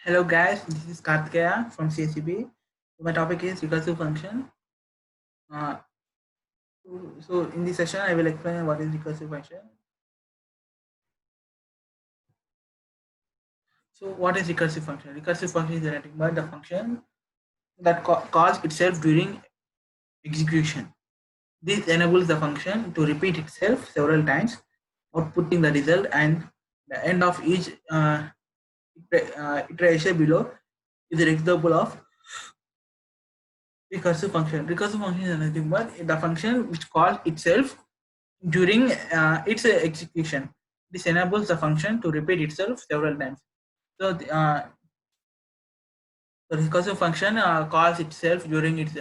Hello guys, this is Karthikeya from CSCB. My topic is recursive function. Uh, so in this session, I will explain what is recursive function. So what is recursive function? Recursive function is nothing but the function that calls itself during execution. This enables the function to repeat itself several times, outputting the result and the end of each iteration below is an example of recursive function. Recursive function is nothing but the function which calls itself during its execution. This enables the function to repeat itself several times. So the recursive function calls itself during its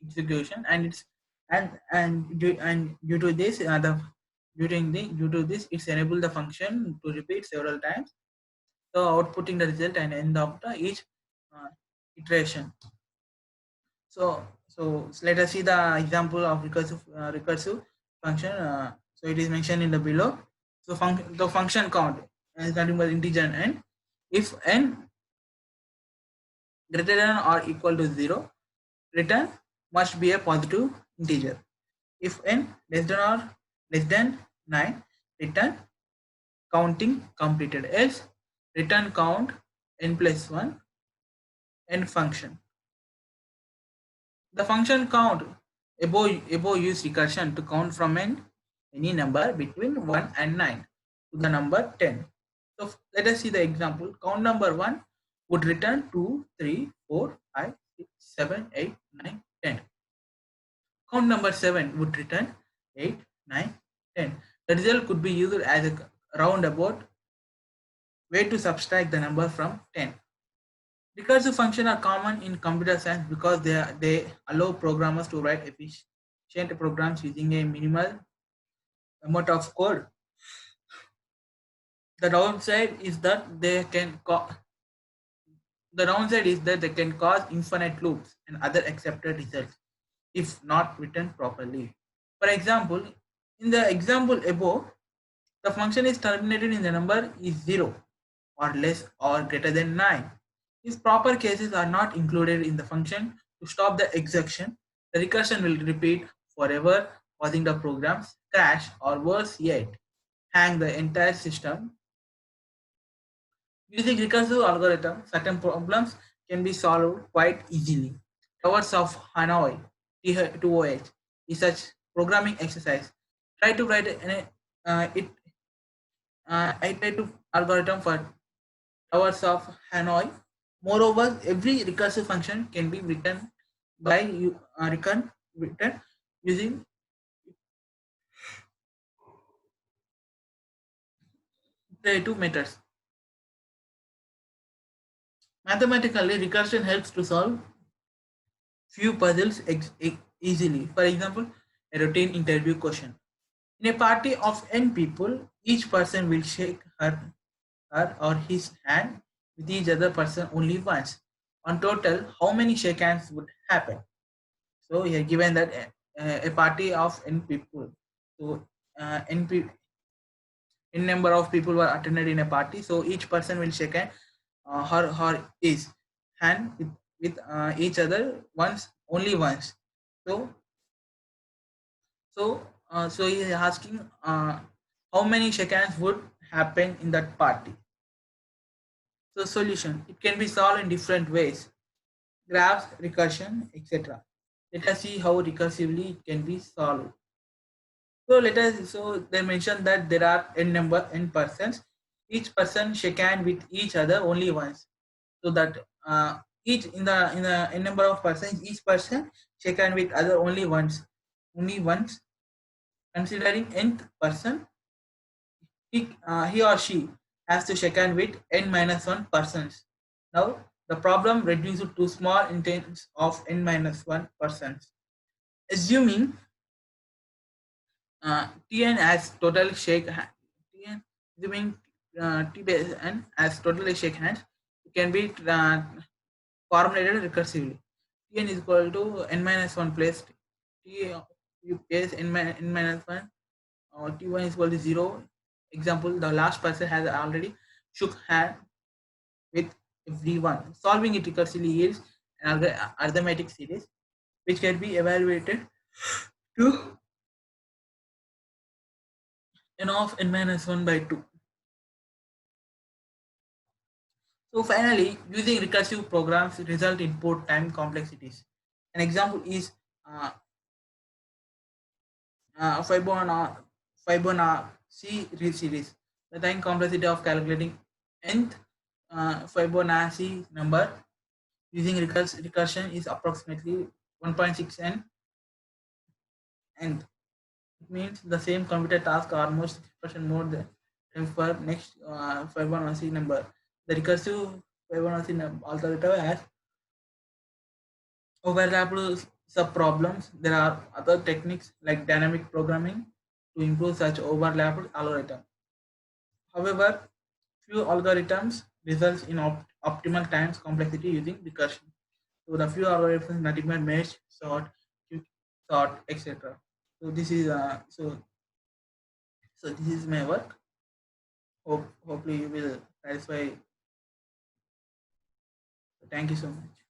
execution, and it's and due to this due to this it's enable the function to repeat several times, so outputting the result and end of each uh, iteration. So let us see the example of recursive function. So it is mentioned in the below. So the function count is nothing but integer n. If n greater than or equal to 0, return must be a positive integer. If n less than or less than 9, return counting completed. Else return count n plus 1 n function. The function count above use recursion to count from any number between 1 and 9 to the number 10. So let us see the example. Count number 1 would return 2, 3, 4, 5, 6, 7, 8, 9, 10. Count number 7 would return 8, 9, 10. The result could be used as a roundabout way to subtract the number from 10. Recursive functions are common in computer science because they allow programmers to write efficient programs using a minimal amount of code. The downside is that they can cause infinite loops and other accepted results if not written properly. For example, in the example above, the function is terminated in the number is 0 or less or greater than 9. If proper cases are not included in the function to stop the execution, the recursion will repeat forever, causing the programs crash or worse yet, hang the entire system. Using recursive algorithm, certain problems can be solved quite easily. Towers of Hanoi, TOH, is such programming exercise. Try to write iterative algorithm for Towers of Hanoi. Moreover, every recursive function can be written by written using iterative methods. Mathematically, recursion helps to solve few puzzles easily. For example, a routine interview question. In a party of n people, each person will shake her or his hand with each other person only once. On total, how many shake hands would happen? So here given that a party of n people, so n number of people were attended in a party. So each person will shake her his hand with each other once, only once. So so he is asking how many shake hands would happen in that party. So solution, it can be solved in different ways: graphs, recursion, etc. Let us see how recursively it can be solved. So they mentioned that there are n persons. Each person shake hand with each other only once. So that each in the n number of persons, each person shake hand with other only once. Only once. Considering nth person, he or she has to shake hand with n minus 1 persons. Now the problem reduced to small intents of n minus 1 persons. Assuming Tn as total shake hand, Tn assuming T base n as totally shake hands, it can be formulated recursively. Tn is equal to n minus 1 plus T you place n minus 1 or T1 is equal to 0. Example, the last person has already shook hand with everyone. Solving it recursively yields an arithmetic series which can be evaluated to n of n minus 1 by 2. So finally, using recursive programs result in both time complexities. An example is uh, Fibonacci series. The time complexity of calculating nth Fibonacci number using recursion is approximately 1.6 nth. It means the same computer task almost 60% more than for next Fibonacci number. The recursive Fibonacci alternative has overlapped sub-problems. There are other techniques like dynamic programming to improve such overlapped algorithm. However, few algorithms result in optimal times complexity using recursion. So the few algorithms nothing but mesh, sort, quick sort, etc. So this is this is my work. Hopefully you will satisfy. Thank you so much.